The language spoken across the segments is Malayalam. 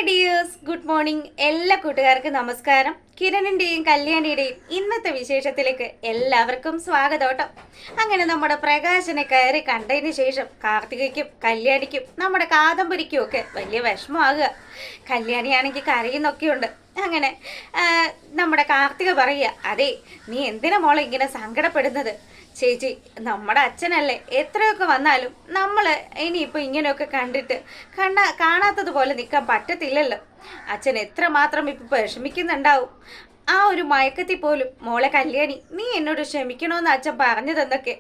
Dears, good morning. എല്ലാ കൂട്ടുകാർക്കും നമസ്കാരം. കിരണിൻ്റെയും കല്യാണിയുടെയും ഇന്നത്തെ വിശേഷത്തിലേക്ക് എല്ലാവർക്കും സ്വാഗതം. അങ്ങനെ നമ്മുടെ പ്രകാശനെ കയറി കണ്ടതിന് ശേഷം കാർത്തികയ്ക്കും കല്യാണിക്കും നമ്മുടെ കാദംബരിക്കും ഒക്കെ വലിയ വിഷമമാകുക. കല്യാണിയാണെങ്കിൽ കരയുന്നൊക്കെയുണ്ട്. അങ്ങനെ നമ്മുടെ കാർത്തിക പറയുക, അതെ, നീ എന്തിനാ മോളെ ഇങ്ങനെ സങ്കടപ്പെടുന്നത്? ചേച്ചി, നമ്മുടെ അച്ഛനല്ലേ, എത്രയൊക്കെ വന്നാലും നമ്മൾ ഇനിയിപ്പോൾ ഇങ്ങനെയൊക്കെ കണ്ടിട്ട് കാണാത്തതുപോലെ നിൽക്കാൻ പറ്റത്തില്ലല്ലോ. അച്ഛൻ എത്രമാത്രം ഇപ്പം വിഷമിക്കുന്നുണ്ടാവും. ആ ഒരു മയക്കത്തിൽ പോലും മോളെ കല്യാണി, നീ എന്നോട് ക്ഷമിക്കണമെന്ന് അച്ഛൻ പറഞ്ഞതെന്നൊക്കെ.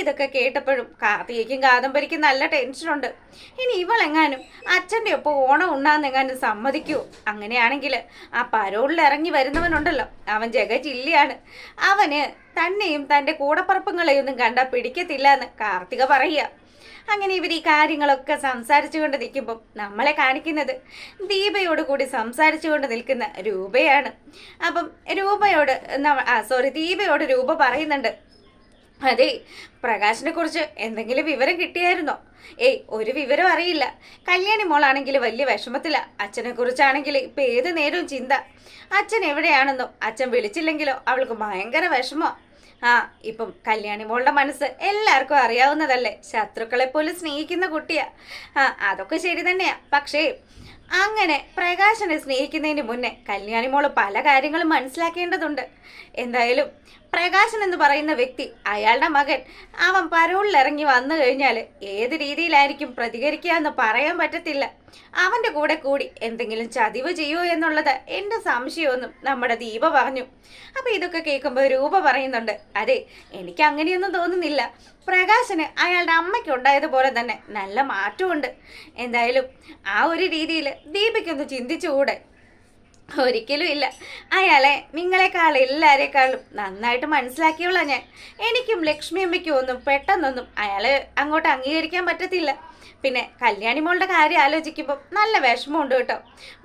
ഇതൊക്കെ കേട്ടപ്പോഴും കാർത്തികയ്ക്കും കാദംബരിക്കും നല്ല ടെൻഷനുണ്ട്. ഇനി ഇവളെങ്ങാനും അച്ഛൻ്റെ ഒപ്പം ഓണം ഉണ്ണാന്നെങ്ങാനും സമ്മതിക്കുമോ? അങ്ങനെയാണെങ്കിൽ ആ പരോളിൽ ഇറങ്ങി വരുന്നവനുണ്ടല്ലോ, അവൻ ജഗജില്ലിയാണ്. അവന് തന്നെയും തൻ്റെ കൂടപ്പറപ്പുകളെയൊന്നും കണ്ടാൽ പിടിക്കത്തില്ല എന്ന് കാർത്തിക പറയുക. അങ്ങനെ ഇവർ ഈ കാര്യങ്ങളൊക്കെ സംസാരിച്ചു കൊണ്ട് നിൽക്കുമ്പം നമ്മളെ കാണിക്കുന്നത് ദീപയോട് കൂടി സംസാരിച്ചു കൊണ്ട് നിൽക്കുന്ന രൂപയാണ്. അപ്പം ദീപയോട് രൂപ പറയുന്നുണ്ട്, അതെ, പ്രകാശിനെ കുറിച്ച് എന്തെങ്കിലും വിവരം കിട്ടിയായിരുന്നോ? ഒരു വിവരം അറിയില്ല. കല്യാണി മോളാണെങ്കിൽ വലിയ വിഷമത്തില. അച്ഛനെ കുറിച്ചാണെങ്കിൽ ഇപ്പം ഏത് നേരവും ചിന്ത. അച്ഛൻ എവിടെയാണെന്നോ, അച്ഛൻ വിളിച്ചില്ലെങ്കിലോ അവൾക്ക് ഭയങ്കര വിഷമോ. ഇപ്പം കല്യാണി മോളുടെ മനസ്സ് എല്ലാവർക്കും അറിയാവുന്നതല്ലേ, ശത്രുക്കളെ പോലും സ്നേഹിക്കുന്ന കുട്ടിയാ. അതൊക്കെ ശരി തന്നെയാ. പക്ഷേ അങ്ങനെ പ്രകാശനെ സ്നേഹിക്കുന്നതിന് മുന്നേ കല്യാണി മോള് പല കാര്യങ്ങളും മനസ്സിലാക്കേണ്ടതുണ്ട്. എന്തായാലും പ്രകാശൻ എന്ന് പറയുന്ന വ്യക്തി, അയാളുടെ മകൻ, അവൻ പരോളിൽ ഇറങ്ങി വന്നു കഴിഞ്ഞാൽ ഏത് രീതിയിലായിരിക്കും പ്രതികരിക്കുക എന്ന് പറയാൻ പറ്റത്തില്ല. അവൻ്റെ കൂടെ കൂടി എന്തെങ്കിലും ചതിവ് ചെയ്യുമോ എന്നുള്ളത് എൻ്റെ സംശയമൊന്നും നമ്മുടെ ദീപ പറഞ്ഞു. അപ്പോൾ ഇതൊക്കെ കേൾക്കുമ്പോൾ രൂപ പറയുന്നുണ്ട്, അതെ, എനിക്ക് അങ്ങനെയൊന്നും തോന്നുന്നില്ല. പ്രകാശന് അയാളുടെ അമ്മയ്ക്ക് ഉണ്ടായതുപോലെ തന്നെ നല്ല മാറ്റമുണ്ട്. എന്തായാലും ആ ഒരു രീതിയിൽ ദീപയ്ക്കൊന്ന് ചിന്തിച്ചുകൂടെ? ഒരിക്കലും ഇല്ല. അയാളെ നിങ്ങളെക്കാൾ എല്ലാവരെക്കാളും നന്നായിട്ട് മനസ്സിലാക്കിയുള്ള ഞാൻ. എനിക്കും ലക്ഷ്മി അമ്മയ്ക്കും ഒന്നും പെട്ടെന്നൊന്നും അയാളെ അങ്ങോട്ട് അംഗീകരിക്കാൻ പറ്റത്തില്ല. പിന്നെ കല്യാണി മോളുടെ കാര്യം ആലോചിക്കുമ്പോൾ നല്ല വിഷമമുണ്ട് കേട്ടോ.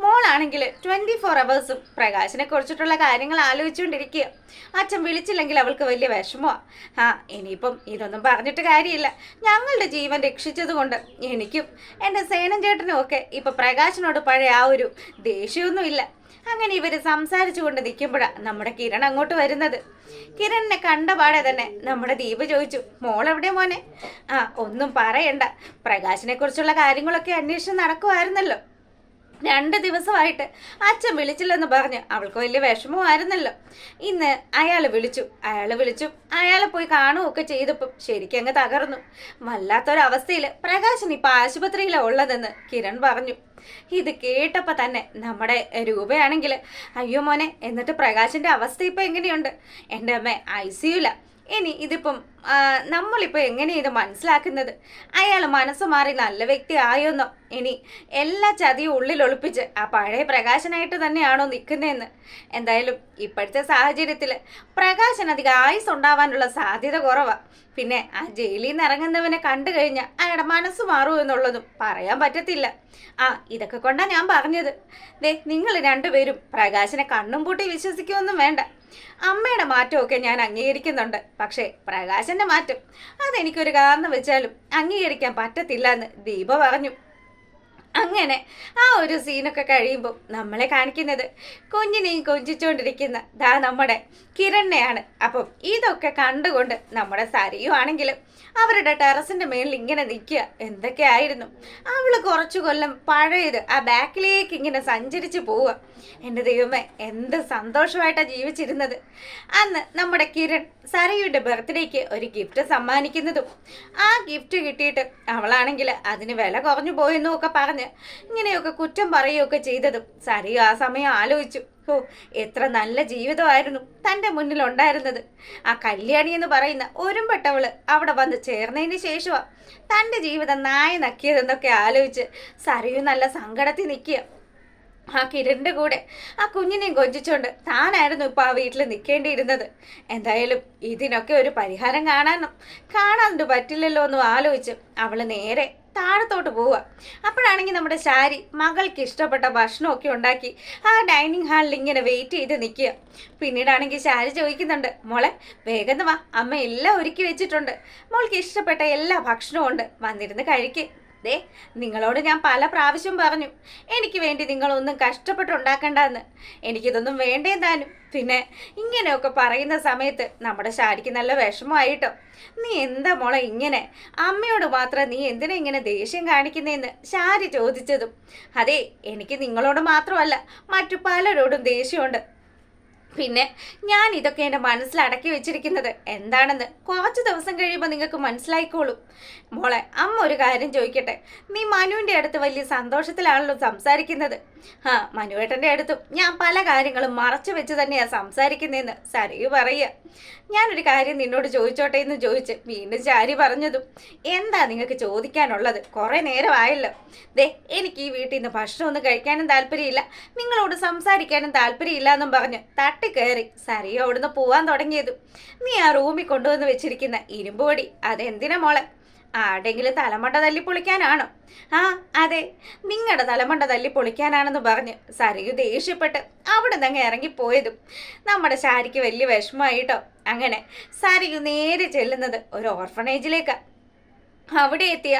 മോളാണെങ്കിൽ 24 hours പ്രകാശിനെ കുറിച്ചിട്ടുള്ള കാര്യങ്ങൾ ആലോചിച്ചുകൊണ്ടിരിക്കുക. അച്ഛൻ വിളിച്ചില്ലെങ്കിൽ അവൾക്ക് വലിയ വിഷമമാണ്. ഇനിയിപ്പം ഇതൊന്നും പറഞ്ഞിട്ട് കാര്യമില്ല. ഞങ്ങളുടെ ജീവൻ രക്ഷിച്ചതുകൊണ്ട് എനിക്കും എൻ്റെ സേനൻ ചേട്ടനും ഒക്കെ ഇപ്പം പ്രകാശിനോട് പഴയ ആ ഒരു ദേഷ്യമൊന്നുമില്ല. അങ്ങനെ ഇവർ സംസാരിച്ചു കൊണ്ട് നിൽക്കുമ്പോഴാണ് നമ്മുടെ കിരൺ അങ്ങോട്ട് വരുന്നത്. കിരണിനെ കണ്ടപാടെ തന്നെ നമ്മുടെ ദീപ ചോദിച്ചു, മോളെവിടെ മോനെ? ഒന്നും പറയണ്ട, പ്രകാശിനെ കുറിച്ചുള്ള കാര്യങ്ങളൊക്കെ അന്വേഷണം നടക്കുമായിരുന്നല്ലോ. 2 ദിവസമായിട്ട് അച്ഛൻ വിളിച്ചില്ലെന്ന് പറഞ്ഞ് അവൾക്ക് വലിയ വിഷമമായിരുന്നല്ലോ. ഇന്ന് അയാൾ വിളിച്ചു. അയാളെ പോയി കാണുകയൊക്കെ ചെയ്തപ്പം ശരിക്കും അങ്ങ് തകർന്നു. വല്ലാത്തൊരവസ്ഥയിൽ പ്രകാശൻ ഇപ്പം ആശുപത്രിയിലാണ് ഉള്ളതെന്ന് കിരൺ പറഞ്ഞു. ഇത് കേട്ടപ്പോൾ തന്നെ നമ്മുടെ രൂപയാണെങ്കിൽ, അയ്യോ മോനെ, എന്നിട്ട് പ്രകാശിൻ്റെ അവസ്ഥ ഇപ്പം എങ്ങനെയുണ്ട്? എൻ്റെ അമ്മ ICUല. ഇനി ഇതിപ്പം നമ്മളിപ്പോൾ എങ്ങനെയാണ് ഇത് മനസ്സിലാക്കുന്നത്? അയാൾ മനസ്സ് മാറി നല്ല വ്യക്തി ആയോന്നോ? ഇനി എല്ലാ ചതിയും ഉള്ളിൽ ഒളിപ്പിച്ച് ആ പഴയ പ്രകാശനായിട്ട് തന്നെയാണോ നിൽക്കുന്നതെന്ന്? എന്തായാലും ഇപ്പോഴത്തെ സാഹചര്യത്തിൽ പ്രകാശൻ അധികം ആയുസ് ഉണ്ടാവാനുള്ള സാധ്യത കുറവാണ്. പിന്നെ ആ ജയിലിൽ നിന്ന് ഇറങ്ങുന്നവനെ കണ്ടു കഴിഞ്ഞാൽ അയാളുടെ മനസ്സ് മാറുമോ എന്നുള്ളതും പറയാൻ പറ്റത്തില്ല. ഇതൊക്കെ കൊണ്ടാണ് ഞാൻ പറഞ്ഞത്. നിങ്ങൾ രണ്ടുപേരും പ്രകാശനെ കണ്ണും പൂട്ടി വിശ്വസിക്കുമൊന്നും വേണ്ട. അമ്മയുടെ മാറ്റമൊക്കെ ഞാൻ അംഗീകരിക്കുന്നുണ്ട്. പക്ഷേ പ്രകാശന്റെ മാറ്റം അതെനിക്കൊരു കാരണം വെച്ചാലും അംഗീകരിക്കാൻ പറ്റത്തില്ല എന്ന് ദീപ പറഞ്ഞു. അങ്ങനെ ആ ഒരു സീനൊക്കെ കഴിയുമ്പോൾ നമ്മളെ കാണിക്കുന്നത് കുഞ്ഞിനെയും കൊഞ്ചിച്ചുകൊണ്ടിരിക്കുന്ന നമ്മുടെ കിരണിനെയാണ്. അപ്പം ഇതൊക്കെ കണ്ടുകൊണ്ട് നമ്മുടെ സരിയു ആണെങ്കിലും അവരുടെ ടെറസിൻ്റെ മേളിൽ ഇങ്ങനെ നിൽക്കുക. എന്തൊക്കെയായിരുന്നു അവൾ കുറച്ചു കൊല്ലം പഴയത് ആ ബാക്കിലേക്ക് ഇങ്ങനെ സഞ്ചരിച്ച് പോവുക. എൻ്റെ ദൈവമേ, എന്ത് സന്തോഷമായിട്ടാണ് ജീവിച്ചിരുന്നത്. അന്ന് നമ്മുടെ കിരൺ സരയുടെ ബർത്ത്ഡേക്ക് ഒരു ഗിഫ്റ്റ് സമ്മാനിക്കുന്നതും ആ ഗിഫ്റ്റ് കിട്ടിയിട്ട് അവളാണെങ്കിൽ അതിന് വില കുറഞ്ഞു പോയെന്നും ഒക്കെ പറഞ്ഞ് ഇങ്ങനെയൊക്കെ കുറ്റം പറയുകയൊക്കെ ചെയ്തതും സരയു ആ സമയം ആലോചിച്ചു, എത്ര നല്ല ജീവിതമായിരുന്നു തൻ്റെ മുന്നിലുണ്ടായിരുന്നത്. ആ കല്യാണി എന്ന് പറയുന്ന ഒരുമ്പെട്ടവള് അവിടെ വന്ന് ചേർന്നതിന് ശേഷമാണ് തൻ്റെ ജീവിതം നായ നക്കിയതെന്നൊക്കെ ആലോചിച്ച് സരയു നല്ല സങ്കടത്തിൽ നിൽക്കുക. ആ കിരണിൻ്റെ കൂടെ ആ കുഞ്ഞിനെയും കൊഞ്ചിച്ചുകൊണ്ട് താനായിരുന്നു ഇപ്പോൾ ആ വീട്ടിൽ നിൽക്കേണ്ടിയിരുന്നത്. എന്തായാലും ഇതിനൊക്കെ ഒരു പരിഹാരം കാണാണ്ട് പറ്റില്ലല്ലോ എന്നും ആലോചിച്ച് അവൾ നേരെ താഴത്തോട്ട് പോവുക. അപ്പോഴാണെങ്കിൽ നമ്മുടെ ശാരി മകൾക്ക് ഇഷ്ടപ്പെട്ട ഭക്ഷണമൊക്കെ ഉണ്ടാക്കി ആ ഡൈനിങ് ഹാളിൽ ഇങ്ങനെ വെയിറ്റ് ചെയ്ത് നിൽക്കുക. പിന്നീടാണെങ്കിൽ ശാരി ചോദിക്കുന്നുണ്ട്, മോളെ വേഗം വാ, അമ്മ എല്ലാം ഒരുക്കി വെച്ചിട്ടുണ്ട്, മോൾക്ക് ഇഷ്ടപ്പെട്ട എല്ലാ ഭക്ഷണവും ഉണ്ട്, വന്നിരുന്ന് കഴിക്ക്. ദേ, നിങ്ങളോട് ഞാൻ പല പ്രാവശ്യം പറഞ്ഞു എനിക്ക് വേണ്ടി നിങ്ങളൊന്നും കഷ്ടപ്പെട്ടുണ്ടാക്കണ്ടെന്ന്. എനിക്കിതൊന്നും വേണ്ടേന്താനും. പിന്നെ ഇങ്ങനെയൊക്കെ പറയുന്ന സമയത്ത് നമ്മുടെ ശാരിക്ക് നല്ല വിഷമമായിട്ടോ. നീ എന്താ മോളെ ഇങ്ങനെ? അമ്മയോട് മാത്രം നീ എന്തിനാ ഇങ്ങനെ ദേഷ്യം കാണിക്കുന്നതെന്ന് ശാരി ചോദിച്ചതും, അതെ, എനിക്ക് നിങ്ങളോട് മാത്രമല്ല മറ്റു പലരോടും ദേഷ്യമുണ്ട്. പിന്നെ ഞാൻ ഇതൊക്കെ എൻ്റെ മനസ്സിലടക്കി വെച്ചിരിക്കുന്നത് എന്താണെന്ന് കുറച്ച് ദിവസം കഴിയുമ്പോൾ നിങ്ങൾക്ക് മനസ്സിലായിക്കോളും. മോളെ, അമ്മ ഒരു കാര്യം ചോദിക്കട്ടെ. നീ മനുവിൻ്റെ അടുത്ത് വലിയ സന്തോഷത്തിലാണല്ലോ സംസാരിക്കുന്നത്. മനുവേട്ടൻ്റെ അടുത്തും ഞാൻ പല കാര്യങ്ങളും മറച്ചു വെച്ച് തന്നെയാണ് സംസാരിക്കുന്നതെന്ന് സരയു പറയുക. ഞാനൊരു കാര്യം നിന്നോട് ചോദിച്ചോട്ടെ എന്ന് ചോദിച്ച് വീണ്ടും ചാരി പറഞ്ഞതും, എന്താ നിങ്ങൾക്ക് ചോദിക്കാനുള്ളത്? കുറേ നേരമായല്ലോ. ദേ, എനിക്ക് ഈ വീട്ടിൽ നിന്ന് ഭക്ഷണമൊന്നും കഴിക്കാനും താല്പര്യമില്ല, നിങ്ങളോട് സംസാരിക്കാനും താല്പര്യമില്ല എന്നും പറഞ്ഞ് തട്ടിക്കയറി സരയു അവിടുന്ന് പോവാൻ തുടങ്ങിയതും, നീ ആ റൂമിൽ കൊണ്ടുവന്ന് വെച്ചിരിക്കുന്ന ഇരുമ്പ് പൊടി അതെന്തിനാ മോളെ? ആടെങ്കിലും തലമണ്ട തല്ലി പൊളിക്കാനാണോ? അതെ, നിങ്ങളുടെ തലമണ്ട തല്ലി പൊളിക്കാനാണെന്ന് പറഞ്ഞ് സരയു ദേഷ്യപ്പെട്ട് അവിടെ നിന്ന് ഇറങ്ങിപ്പോയതും നമ്മുടെ ശാരിക്ക് വലിയ വിഷമമായിട്ടോ. അങ്ങനെ സരയു നേരെ ചെല്ലുന്നത് ഒരു ഓർഫണേജിലേക്കാണ്. അവിടെ എത്തിയ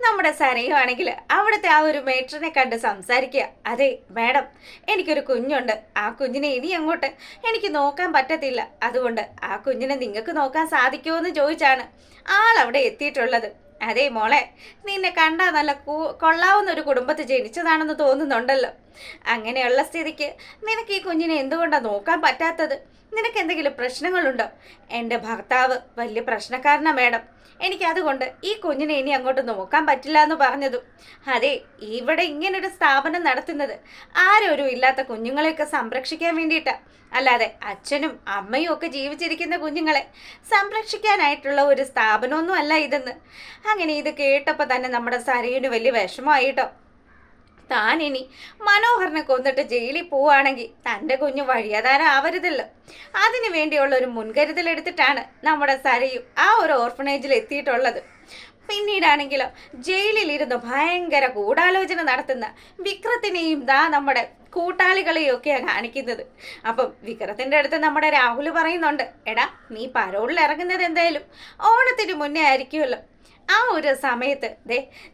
നമ്മുടെ സരയു ആണെങ്കിൽ അവിടുത്തെ ആ ഒരു മേട്രനെ കണ്ട് സംസാരിക്കുക. അതെ മാഡം, എനിക്കൊരു കുഞ്ഞുണ്ട്. ആ കുഞ്ഞിനെ ഇനി അങ്ങോട്ട് എനിക്ക് നോക്കാൻ പറ്റത്തില്ല. അതുകൊണ്ട് ആ കുഞ്ഞിനെ നിങ്ങൾക്ക് നോക്കാൻ സാധിക്കുമോ എന്ന് ചോദിച്ചാണ് ആളവിടെ എത്തിയിട്ടുള്ളത്. അതെ മോളെ, നിന്നെ കണ്ടാൽ നല്ല കൊള്ളാവുന്ന ഒരു കുടുംബത്തിൽ ജനിച്ചതാണെന്ന് തോന്നുന്നുണ്ടല്ലോ. അങ്ങനെയുള്ള സ്ഥിതിക്ക് നിനക്ക് ഈ കുഞ്ഞിനെ എന്തുകൊണ്ടാണ് നോക്കാൻ പറ്റാത്തത്? നിനക്ക് എന്തെങ്കിലും പ്രശ്നങ്ങളുണ്ടോ? എൻ്റെ ഭർത്താവ് വലിയ പ്രശ്നക്കാരനാ മാഡം. എനിക്കതുകൊണ്ട് ഈ കുഞ്ഞിനെ ഇനി അങ്ങോട്ട് നോക്കാൻ പറ്റില്ല എന്ന് പറഞ്ഞതും, അതെ, ഇവിടെ ഇങ്ങനൊരു സ്ഥാപനം നടത്തുന്നത് ആരോരും ഇല്ലാത്ത കുഞ്ഞുങ്ങളെയൊക്കെ സംരക്ഷിക്കാൻ വേണ്ടിയിട്ടാണ്, അല്ലാതെ അച്ഛനും അമ്മയും ഒക്കെ ജീവിച്ചിരിക്കുന്ന കുഞ്ഞുങ്ങളെ സംരക്ഷിക്കാനായിട്ടുള്ള ഒരു സ്ഥാപനമൊന്നും അല്ല ഇതെന്ന്. അങ്ങനെ ഇത് കേട്ടപ്പോൾ തന്നെ നമ്മുടെ സരയുന് വലിയ വിഷമമായിട്ടോ. താൻ ഇനി മനോഹരനെ കൊന്നിട്ട് ജയിലിൽ പോവുകയാണെങ്കിൽ തൻ്റെ കുഞ്ഞു വഴിയാധാരാവരുതല്ലോ. അതിനു വേണ്ടിയുള്ള ഒരു മുൻകരുതൽ എടുത്തിട്ടാണ് നമ്മുടെ സരയു ആ ഒരു ഓർഫനേജിൽ എത്തിയിട്ടുള്ളത്. പിന്നീടാണെങ്കിലോ ജയിലിലിരുന്ന് ഭയങ്കര ഗൂഢാലോചന നടത്തുന്ന വിക്രത്തിനെയും നമ്മുടെ കൂട്ടാളികളെയും ഒക്കെയാണ് കാണിക്കുന്നത്. അപ്പം വിക്രത്തിൻ്റെ അടുത്ത് നമ്മുടെ രാഹുൽ പറയുന്നുണ്ട്, എടാ, നീ പരോളിൽ ഇറങ്ങുന്നത് എന്തായാലും ഓണത്തിന് മുന്നേ ആയിരിക്കുമല്ലോ. ആ ഒരു സമയത്ത്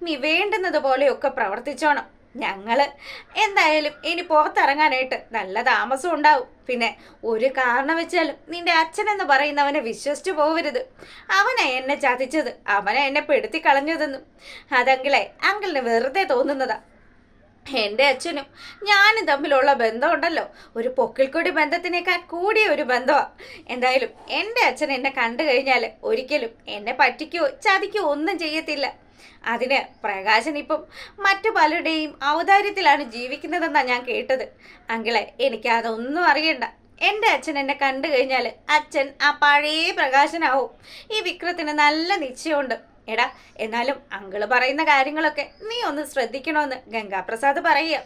നീ വേണ്ടുന്നത് പോലെയൊക്കെ പ്രവർത്തിച്ചോണം. ഞങ്ങൾ എന്തായാലും ഇനി പുറത്തിറങ്ങാനായിട്ട് നല്ല താമസം ഉണ്ടാവും. പിന്നെ ഒരു കാരണം വെച്ചാലും നിന്റെ അച്ഛനെന്ന് പറയുന്നവനെ വിശ്വസിച്ചു പോവരുത്. അവനെ എന്നെ ചതിച്ചത്, അവനെ എന്നെ പെടുത്തി കളഞ്ഞതെന്നും അതെങ്കിലേ അങ്കിളിന് വെറുതെ തോന്നുന്നതാ. എൻ്റെ അച്ഛനും ഞാനും തമ്മിലുള്ള ബന്ധമുണ്ടല്ലോ, ഒരു പൊക്കിൾക്കൊടി ബന്ധത്തിനേക്കാൾ കൂടിയ ഒരു ബന്ധമാണ്. എന്തായാലും എൻ്റെ അച്ഛൻ എന്നെ കണ്ടു കഴിഞ്ഞാൽ ഒരിക്കലും എന്നെ പറ്റിക്കോ ചതിക്കോ ഒന്നും ചെയ്യത്തില്ല. അതിന് പ്രകാശൻ ഇപ്പം മറ്റു പലരുടെയും ഔദാര്യത്തിലാണ് ജീവിക്കുന്നതെന്നാണ് ഞാൻ കേട്ടത്. അങ്കിളെ, എനിക്ക് അതൊന്നും അറിയണ്ട. എൻ്റെ അച്ഛൻ എന്നെ കണ്ടു കഴിഞ്ഞാൽ അച്ഛൻ ആ പഴയ പ്രകാശനാവും. ഈ വിക്രത്തിന് നല്ല നിശ്ചയമുണ്ട്. എടാ, എന്നാലും അങ്കിള് പറയുന്ന കാര്യങ്ങളൊക്കെ നീ ഒന്ന് ശ്രദ്ധിക്കണമെന്ന് ഗംഗാപ്രസാദ് പറയുക.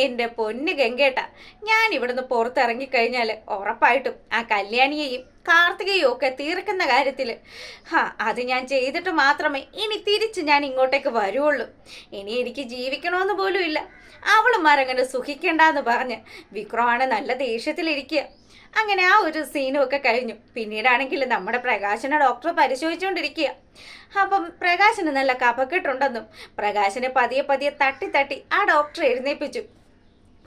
എൻ്റെ പൊന്ന് ഗംഗേട്ട, ഞാൻ ഇവിടുന്ന് പുറത്തിറങ്ങിക്കഴിഞ്ഞാൽ ഉറപ്പായിട്ടും ആ കല്യാണിയെയും കാർത്തികയും ഒക്കെ തീർക്കുന്ന കാര്യത്തിൽ അത് ഞാൻ ചെയ്തിട്ട് മാത്രമേ ഇനി തിരിച്ച് ഞാൻ ഇങ്ങോട്ടേക്ക് വരുള്ളൂ. ഇനി എനിക്ക് ജീവിക്കണമെന്ന് പോലും ഇല്ല. അവളുമാരങ്ങനെ സുഖിക്കണ്ടെന്ന് പറഞ്ഞ് വിക്രമാണ് നല്ല ദേഷ്യത്തിലിരിക്കുക. അങ്ങനെ ആ ഒരു സീനും ഒക്കെ കഴിഞ്ഞു. പിന്നീടാണെങ്കിൽ നമ്മുടെ പ്രകാശനെ ഡോക്ടർ പരിശോധിച്ചുകൊണ്ടിരിക്കുക. അപ്പം പ്രകാശന് നല്ല കഫക്കെട്ടുണ്ടെന്നും പ്രകാശനെ പതിയെ പതിയെ തട്ടി തട്ടി ആ ഡോക്ടർ എഴുന്നേൽപ്പിച്ചു.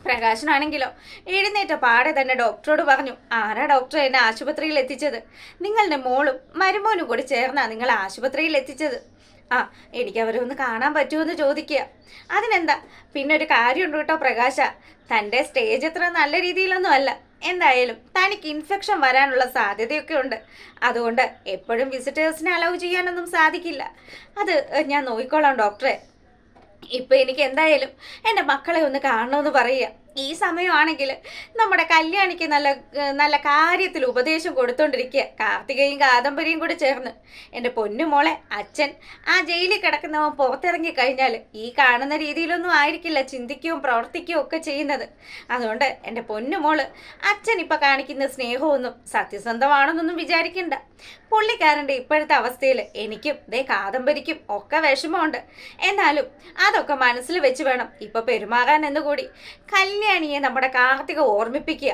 പ്രകാശനാണെങ്കിലോ എഴുന്നേറ്റ പാടെ തന്നെ ഡോക്ടറോട് പറഞ്ഞു, ആരാ ഡോക്ടർ എന്നെ ആശുപത്രിയിൽ എത്തിച്ചത്? നിങ്ങളുടെ മോളും മരുമോനും കൂടി ചേർന്നാ നിങ്ങൾ ആശുപത്രിയിൽ എത്തിച്ചത്. എനിക്ക് അവരെ ഒന്ന് കാണാൻ പറ്റുമെന്ന് ചോദിക്കുക. അതിനെന്താ, പിന്നെ ഒരു കാര്യമുണ്ട് കേട്ടോ പ്രകാശ, തൻ്റെ സ്റ്റേജ് അത്ര നല്ല രീതിയിലൊന്നും അല്ല. എന്തായാലും തനിക്ക് ഇൻഫെക്ഷൻ വരാനുള്ള സാധ്യതയൊക്കെ ഉണ്ട്. അതുകൊണ്ട് എപ്പോഴും വിസിറ്റേഴ്സിനെ അലൗ ചെയ്യാനൊന്നും സാധിക്കില്ല. അത് ഞാൻ നോക്കിക്കോളാം ഡോക്ടറെ. ഇപ്പം എനിക്ക് എന്തായാലും എൻ്റെ മക്കളെ ഒന്ന് കാണണമെന്ന് പറയുക. ഈ സമയമാണെങ്കിൽ നമ്മുടെ കല്യാണിക്ക് നല്ല നല്ല കാര്യത്തിൽ ഉപദേശം കൊടുത്തോണ്ടിരിക്കുക കാർത്തികയും കാദംബരിയും കൂടി ചേർന്ന്. എൻ്റെ പൊന്നുമോളെ, അച്ഛൻ ആ ജയിലിൽ കിടക്കുന്നവൻ പുറത്തിറങ്ങി കഴിഞ്ഞാൽ ഈ കാണുന്ന രീതിയിലൊന്നും ആയിരിക്കില്ല ചിന്തിക്കുകയും പ്രവർത്തിക്കുകയും ഒക്കെ ചെയ്യുന്നത്. അതുകൊണ്ട് എൻ്റെ പൊന്നുമോള്, അച്ഛൻ ഇപ്പം കാണിക്കുന്ന സ്നേഹമൊന്നും സത്യസന്ധമാണെന്നൊന്നും വിചാരിക്കണ്ട. പുള്ളിക്കാരൻ്റെ ഇപ്പോഴത്തെ അവസ്ഥയിൽ എനിക്കും കാദംബരിക്കും ഒക്കെ വിഷമമുണ്ട്. എന്നാലും അതൊക്കെ മനസ്സിൽ വെച്ച് വേണം ഇപ്പം പെരുമാറാൻ എന്നുകൂടി. കല്യാണം കല്യാണിയെ നമ്മുടെ കാർത്തിക ഓർമ്മിപ്പിക്കുക.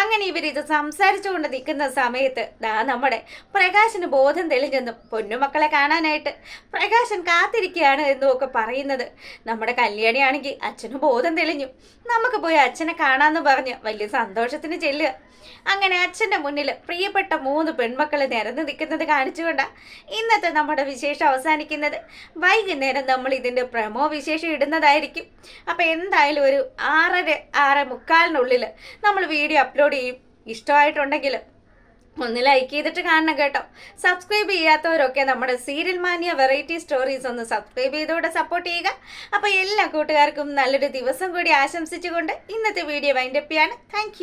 അങ്ങനെ ഇവരിത് സംസാരിച്ചുകൊണ്ട് നിൽക്കുന്ന സമയത്ത് നമ്മുടെ പ്രകാശന് ബോധം തെളിഞ്ഞെന്നും പൊന്നുമക്കളെ കാണാനായിട്ട് പ്രകാശൻ കാത്തിരിക്കുകയാണ് എന്നും ഒക്കെ പറയുന്നത് നമ്മുടെ കല്യാണിയാണെങ്കിൽ അച്ഛന് ബോധം തെളിഞ്ഞു, നമുക്ക് പോയി അച്ഛനെ കാണാമെന്ന് പറഞ്ഞ് വലിയ സന്തോഷത്തിന് ചെല്ലുക. അങ്ങനെ അച്ഛൻ്റെ മുന്നിൽ പ്രിയപ്പെട്ട 3 പെൺമക്കളെ നിരന്ന് നിൽക്കുന്നത് കാണിച്ചുകൊണ്ടാണ് ഇന്നത്തെ നമ്മുടെ വിശേഷം അവസാനിക്കുന്നത്. വൈകുന്നേരം നമ്മൾ ഇതിൻ്റെ പ്രമോ വിശേഷം ഇടുന്നതായിരിക്കും. അപ്പോൾ എന്തായാലും ഒരു 6:30 6:45 നമ്മൾ വീഡിയോ അപ്ലോഡ് ചെയ്യും. ഇഷ്ടമായിട്ടുണ്ടെങ്കിൽ ഒന്ന് ലൈക്ക് ചെയ്തിട്ട് കാണണം കേട്ടോ. സബ്സ്ക്രൈബ് ചെയ്യാത്തവരൊക്കെ നമ്മുടെ സീരിയൽ മാനിയ വെറൈറ്റി സ്റ്റോറീസ് ഒന്ന് സബ്സ്ക്രൈബ് ചെയ്തുകൂടെ സപ്പോർട്ട് ചെയ്യുക. അപ്പോൾ എല്ലാ കൂട്ടുകാർക്കും നല്ലൊരു ദിവസം കൂടി ആശംസിച്ചുകൊണ്ട് ഇന്നത്തെ വീഡിയോ വൈൻഡപ്പ് ചെയ്യാണ്. താങ്ക്